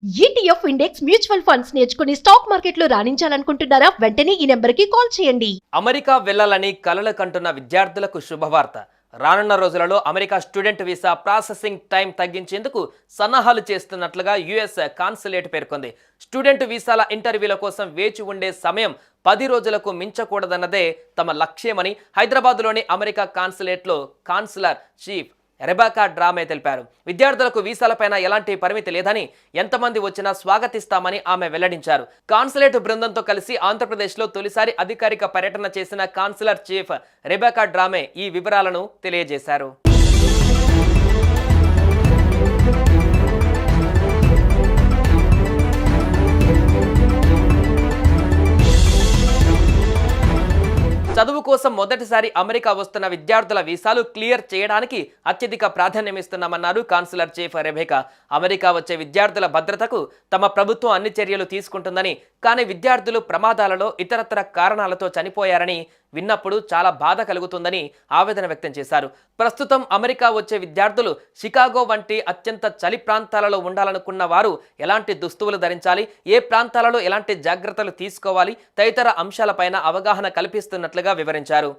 ETF index mutual funds నేర్చుకుని stock మార్కెట్లో రాణించాలనుకుంటున్నారా? వెంటనే ఈ నెంబర్కి కాల్ చేయండి. అమెరికా వెళ్లాలని కలలు కంటున్న విద్యార్థులకు శుభవార్త. రానున్న రోజులలో America student visa processing time తగ్గించేందుకు సన్నాహాలు చేస్తున్నట్లుగా యుఎస్ కాన్సులేట్ పేర్కొంది. స్టూడెంట్ వీసాల ఇంటర్వ్యూల కోసం వేచి ఉండే సమయం 10 రోజులకు మించకూడదన్నదే తమ లక్ష్యమని హైదరాబాద్లోని అమెరికా కాన్సులేట్లో కాన్సులర్ చీఫ్ రెబెకా డ్రామే తెలిపారు. విద్యార్థులకు వీసాలపైన ఎలాంటి పరిమితి లేదని, ఎంతమంది వచ్చినా స్వాగతిస్తామని ఆమె వెల్లడించారు. కాన్సులేట్ బృందంతో కలిసి ఆంధ్రప్రదేశ్లో తొలిసారి అధికారిక పర్యటన చేసిన కాన్సులర్ చీఫ్ రెబెకా డ్రామే ఈ వివరాలను తెలియజేశారు. చదువు కోసం మొదటిసారి అమెరికా వస్తున్న విద్యార్థుల వీసాలు క్లియర్ చేయడానికి అత్యధిక ప్రాధాన్యమిస్తున్నామన్నారు కాన్సులర్ చీఫ్ రెబెకా. అమెరికా వచ్చే విద్యార్థుల భద్రతకు తమ ప్రభుత్వం అన్ని చర్యలు తీసుకుంటుందని, కానీ విద్యార్థులు ప్రమాదాలలో ఇతరత్ర కారణాలతో చనిపోయారని విన్నప్పుడు చాలా బాధ కలుగుతుందని ఆవేదన వ్యక్తం చేశారు. ప్రస్తుతం అమెరికా వచ్చే విద్యార్థులు షికాగో వంటి అత్యంత చలి ప్రాంతాలలో ఉండాలనుకున్న వారు ఎలాంటి దుస్తువులు ధరించాలి, ఏ ప్రాంతాలలో ఎలాంటి జాగ్రత్తలు తీసుకోవాలి తదితర అంశాలపైన అవగాహన కల్పిస్తున్నట్లుగా వివరించారు.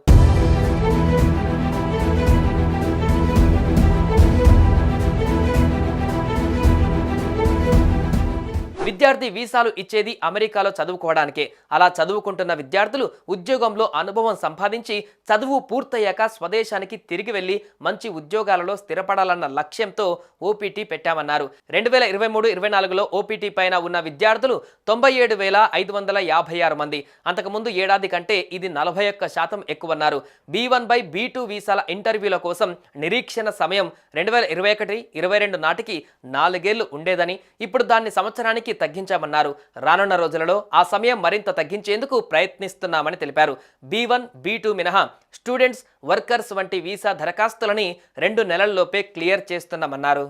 విద్యార్థి వీసాలు ఇచ్చేది అమెరికాలో చదువుకోవడానికే. అలా చదువుకుంటున్న విద్యార్థులు ఉద్యోగంలో అనుభవం సంపాదించి చదువు పూర్తయ్యాక స్వదేశానికి తిరిగి వెళ్లి మంచి ఉద్యోగాలలో స్థిరపడాలన్న లక్ష్యంతో ఓపీటీ పెట్టామన్నారు. 2023-24లో ఓపీటీ పైన ఉన్న విద్యార్థులు 97,556 మంది. అంతకుముందు ఏడాది కంటే ఇది 41% ఎక్కువన్నారు. B1 బై B2 వీసాల ఇంటర్వ్యూల కోసం నిరీక్షణ సమయం 2021-22 నాటికి 4 ఏళ్లు ఉండేదని, ఇప్పుడు దాన్ని సంవత్సరానికి తగ్గించామన్నారు. రానున్న రోజులలో ఆ సమయం మరింత తగ్గించేందుకు ప్రయత్నిస్తున్నామని తెలిపారు. B1, B2 మినహా స్టూడెంట్స్, వర్కర్స్ వంటి వీసా దరఖాస్తులని 2 నెలల్లోపే క్లియర్ చేస్తున్నామన్నారు.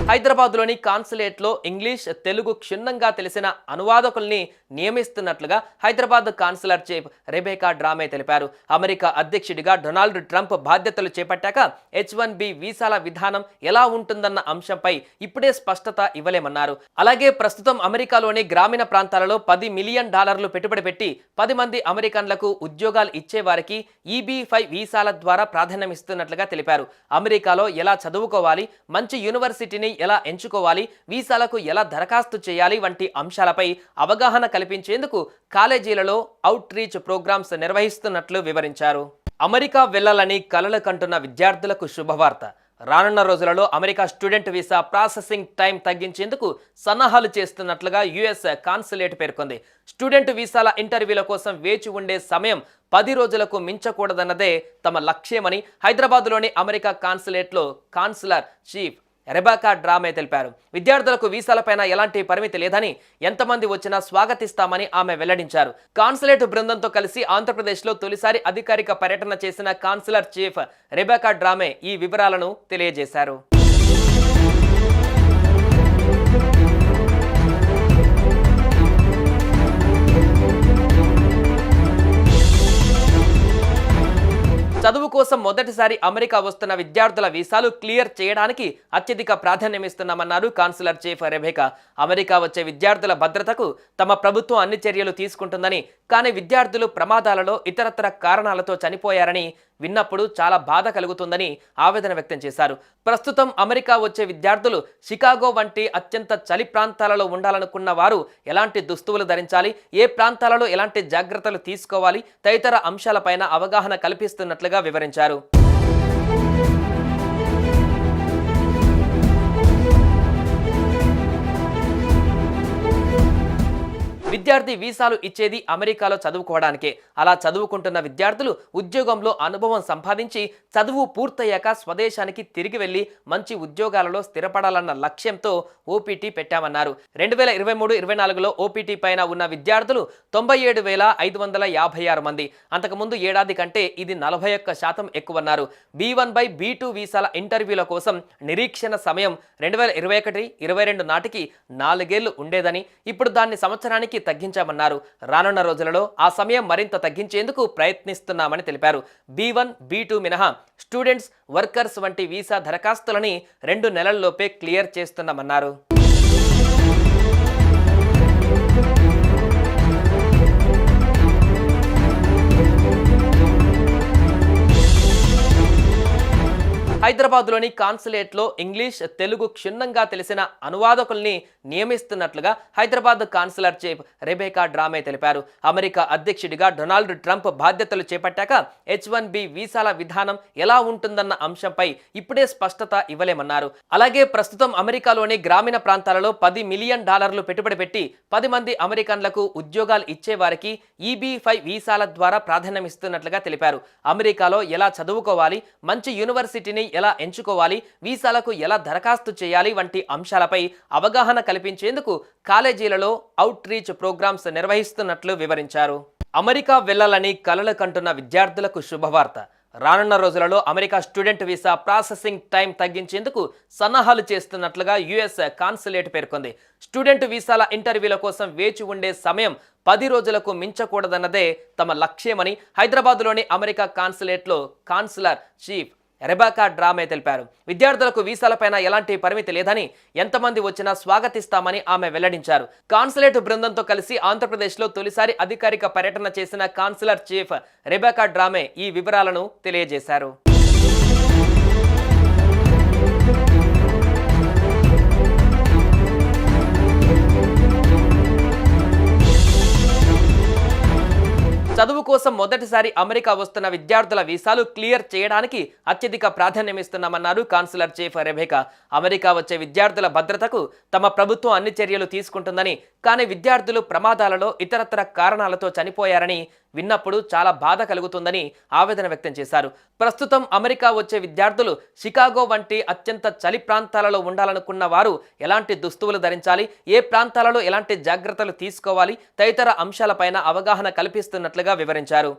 హైదరాబాద్లోని కాన్సులేట్లో ఇంగ్లీష్, తెలుగు క్షుణ్ణంగా తెలిసిన అనువాదకుల్ని నియమిస్తున్నట్లుగా హైదరాబాద్ కాన్సులర్ చీఫ్ రెబెకా డ్రామే తెలిపారు. అమెరికా అధ్యక్షుడిగా డొనాల్డ్ ట్రంప్ బాధ్యతలు చేపట్టాక H1B వీసాల విధానం ఎలా ఉంటుందన్న అంశంపై ఇప్పుడే స్పష్టత ఇవ్వలేమన్నారు. అలాగే ప్రస్తుతం అమెరికాలోని గ్రామీణ ప్రాంతాలలో $10 మిలియన్ పెట్టుబడి పెట్టి 10 మంది అమెరికన్లకు ఉద్యోగాలు ఇచ్చేవారికి EB-5 వీసాల ద్వారా ప్రాధాన్యమిస్తున్నట్లుగా తెలిపారు. అమెరికాలో ఎలా చదువుకోవాలి, మంచి యూనివర్సిటీని ఎలా ఎంచుకోవాలి, వీసాలకు ఎలా దరఖాస్తు చేయాలి వంటి అంశాలపై అవగాహన కల్పించేందుకు కాలేజీలలో అవుట్ రీచ్ ప్రోగ్రామ్స్ నిర్వహిస్తున్నట్లు వివరించారు. అమెరికా వెళ్లాలని కలలు కంటున్న విద్యార్థులకు శుభవార్త. రానున్న రోజులలో America student visa processing time తగ్గించేందుకు సన్నాహాలు చేస్తున్నట్లుగా యుఎస్ కాన్సులేట్ పేర్కొంది. స్టూడెంట్ వీసాల ఇంటర్వ్యూల కోసం వేచి ఉండే సమయం 10 రోజులకు మించకూడదన్నదే తమ లక్ష్యమని హైదరాబాద్లోని అమెరికా కాన్సులేట్లో కాన్సులర్ చీఫ్ రెబెకా డ్రామే తెలిపారు. విద్యార్థులకు వీసాలపైన ఎలాంటి పరిమితి లేదని, ఎంతమంది వచ్చినా స్వాగతిస్తామని ఆమె వెల్లడించారు. కాన్సులేట్ బృందంతో కలిసి ఆంధ్రప్రదేశ్లో తొలిసారి అధికారిక పర్యటన చేసిన కాన్సులర్ చీఫ్ రెబెకా డ్రామే ఈ వివరాలను తెలియజేశారు. చదువు కోసం మొదటిసారి అమెరికా వస్తున్న విద్యార్థుల వీసాలు క్లియర్ చేయడానికి అత్యధిక ప్రాధాన్యమిస్తున్నామన్నారు కాన్సులర్ చీఫ్ రెబెకా. అమెరికా వచ్చే విద్యార్థుల భద్రతకు తమ ప్రభుత్వం అన్ని చర్యలు తీసుకుంటుందని, కానీ విద్యార్థులు ప్రమాదాలలో ఇతరత్ర కారణాలతో చనిపోయారని విన్నప్పుడు చాలా బాధ కలుగుతుందని ఆవేదన వ్యక్తం చేశారు. ప్రస్తుతం అమెరికా వచ్చే విద్యార్థులు షికాగో వంటి అత్యంత చలి ప్రాంతాలలో ఉండాలనుకున్న వారు ఎలాంటి దుస్తువులు ధరించాలి, ఏ ప్రాంతాలలో ఎలాంటి జాగ్రత్తలు తీసుకోవాలి తదితర అంశాలపైన అవగాహన కల్పిస్తున్నట్లుగా వివరించారు. విద్యార్థి వీసాలు ఇచ్చేది అమెరికాలో చదువుకోవడానికే. అలా చదువుకుంటున్న విద్యార్థులు ఉద్యోగంలో అనుభవం సంపాదించి చదువు పూర్తయ్యాక స్వదేశానికి తిరిగి వెళ్లి మంచి ఉద్యోగాలలో స్థిరపడాలన్న లక్ష్యంతో ఓపీటీ పెట్టామన్నారు. 2023-24లో ఓపీటీ పైన ఉన్న విద్యార్థులు 97,556 మంది. అంతకుముందు ఏడాది కంటే ఇది 41% ఎక్కువన్నారు. B1 బై B2 వీసాల ఇంటర్వ్యూల కోసం నిరీక్షణ సమయం 2021-22 నాటికి 4 ఏళ్లు ఉండేదని, ఇప్పుడు దాన్ని సంవత్సరానికి తగ్గించామన్నారు. రానున్న రోజులలో ఆ సమయం మరింత తగ్గించేందుకు ప్రయత్నిస్తున్నామని తెలిపారు. B1, B2 మినహా స్టూడెంట్స్, వర్కర్స్ వంటి వీసా దరఖాస్తులని 2 నెలల్లోపే క్లియర్ చేస్తున్నామన్నారు. హైదరాబాద్లోని కాన్సులేట్లో ఇంగ్లీష్, తెలుగు క్షుణ్ణంగా తెలిసిన అనువాదకుల్ని నియమిస్తున్నట్లుగా హైదరాబాద్ కాన్సులర్ చీఫ్ రెబేకా డ్రామే తెలిపారు. అమెరికా అధ్యక్షుడిగా డొనాల్డ్ ట్రంప్ బాధ్యతలు చేపట్టాక H1B వీసాల విధానం ఎలా ఉంటుందన్న అంశంపై ఇప్పుడే స్పష్టత ఇవ్వలేమన్నారు. అలాగే ప్రస్తుతం అమెరికాలోని గ్రామీణ ప్రాంతాలలో $10 మిలియన్ పెట్టుబడి పెట్టి 10 మంది అమెరికన్లకు ఉద్యోగాలు ఇచ్చే వారికి EB-5 వీసాల ద్వారా ప్రాధాన్యమిస్తున్నట్లుగా తెలిపారు. అమెరికాలో ఎలా చదువుకోవాలి, మంచి యూనివర్సిటీని ఎలా ఎంచుకోవాలి, వీసాలకు ఎలా దరఖాస్తు చేయాలి వంటి అంశాలపై అవగాహన కల్పించేందుకు కాలేజీలలో అవుట్ రీచ్ ప్రోగ్రామ్స్ నిర్వహిస్తున్నట్లు వివరించారు. అమెరికా వెళ్లాలని కలలు కంటున్న విద్యార్థులకు శుభవార్త. రానున్న రోజులలో America student visa processing time తగ్గించేందుకు సన్నాహాలు చేస్తున్నట్లుగా US కాన్సులేట్ పేర్కొంది. స్టూడెంట్ వీసాల ఇంటర్వ్యూల కోసం వేచి ఉండే సమయం 10 రోజులకు మించకూడదన్నదే తమ లక్ష్యమని హైదరాబాద్లోని అమెరికా కాన్సులేట్లో కాన్సులర్ చీఫ్ రెబేకా డ్రామే తెలిపారు. విద్యార్థులకు వీసాలపైన ఎలాంటి పరిమితి లేదని, ఎంతమంది వచ్చినా స్వాగతిస్తామని ఆమె వెల్లడించారు. కాన్సులేట్ బృందంతో కలిసి ఆంధ్రప్రదేశ్లో తొలిసారి అధికారిక పర్యటన చేసిన కాన్సులర్ చీఫ్ రెబేకా డ్రామే ఈ వివరాలను తెలియజేశారు. చదువు కోసం మొదటిసారి అమెరికా వస్తున్న విద్యార్థుల వీసాలు క్లియర్ చేయడానికి అత్యధిక ప్రాధాన్యమిస్తున్నామన్నారు కాన్సులర్ చీఫ్ రెబేకా. అమెరికా వచ్చే విద్యార్థుల భద్రతకు తమ ప్రభుత్వం అన్ని చర్యలు తీసుకుంటుందని, కానీ విద్యార్థులు ప్రమాదాలలో ఇతరత్ర కారణాలతో చనిపోయారని విన్నప్పుడు చాలా బాధ కలుగుతుందని ఆవేదన వ్యక్తం చేశారు. ప్రస్తుతం అమెరికా వచ్చే విద్యార్థులు షికాగో వంటి అత్యంత చలి ప్రాంతాలలో ఉండాలనుకున్న వారు ఎలాంటి దుస్తువులు ధరించాలి, ఏ ప్రాంతాలలో ఎలాంటి జాగ్రత్తలు తీసుకోవాలి తదితర అంశాలపైన అవగాహన కల్పిస్తున్నట్లుగా వివరించారు.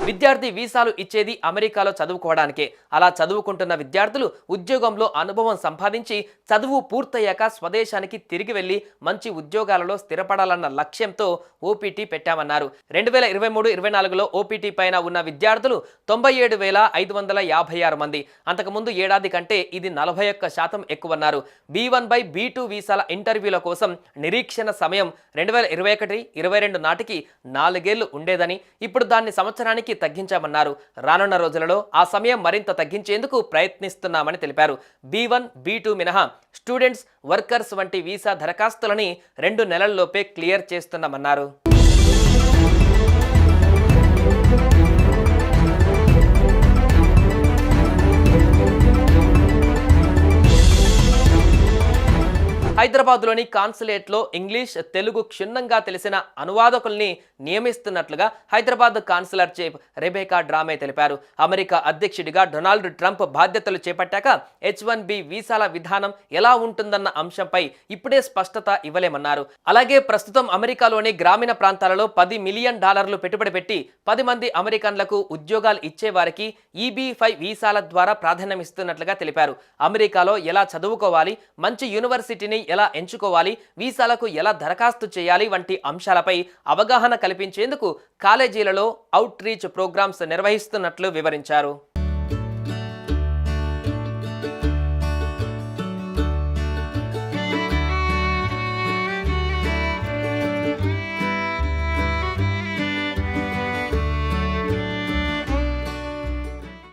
విద్యార్థి వీసాలు ఇచ్చేది అమెరికాలో చదువుకోవడానికే. అలా చదువుకుంటున్న విద్యార్థులు ఉద్యోగంలో అనుభవం సంపాదించి చదువు పూర్తయ్యాక స్వదేశానికి తిరిగి వెళ్లి మంచి ఉద్యోగాలలో స్థిరపడాలన్న లక్ష్యంతో OPT పెట్టామన్నారు. 2023-24లో OPT పైన ఉన్న విద్యార్థులు 97,556 మంది. అంతకుముందు ఏడాది కంటే ఇది 41% ఎక్కువన్నారు. B1/B2 వీసాల ఇంటర్వ్యూల కోసం నిరీక్షణ సమయం 2021-22 నాటికి 4 ఏళ్లు ఉండేదని, ఇప్పుడు దాన్ని సంవత్సరానికి తగ్గించామన్నారు. రానున్న రోజులలో ఆ సమయం మరింత తగ్గించేందుకు ప్రయత్నిస్తున్నామని తెలిపారు. B1, B2 మినహా స్టూడెంట్స్, వర్కర్స్ వంటి వీసా దరఖాస్తులని 2 నెలల్లోపే క్లియర్ చేస్తున్నామన్నారు. హైదరాబాద్లోని కాన్సులేట్లో ఇంగ్లీష్, తెలుగు క్షుణ్ణంగా తెలిసిన అనువాదకుల్ని నియమిస్తున్నట్లుగా హైదరాబాద్ కాన్సులర్ చీఫ్ రెబేకా డ్రామే తెలిపారు. అమెరికా అధ్యక్షుడిగా డొనాల్డ్ ట్రంప్ బాధ్యతలు చేపట్టాక H1B వీసాల విధానం ఎలా ఉంటుందన్న అంశంపై ఇప్పుడే స్పష్టత ఇవ్వలేమన్నారు. అలాగే ప్రస్తుతం అమెరికాలోని గ్రామీణ ప్రాంతాలలో $10 మిలియన్ పెట్టుబడి పెట్టి 10 మంది అమెరికన్లకు ఉద్యోగాలు ఇచ్చే వారికి EB-5 వీసాల ద్వారా ప్రాధాన్యమిస్తున్నట్లుగా తెలిపారు. అమెరికాలో ఎలా చదువుకోవాలి, మంచి యూనివర్సిటీని ఎలా ఎంచుకోవాలి, వీసాలకు ఎలా దరఖాస్తు చేయాలి వంటి అంశాలపై అవగాహన కల్పించేందుకు కాలేజీలలో అవుట్ రీచ్ ప్రోగ్రామ్స్ నిర్వహిస్తున్నట్లు వివరించారు.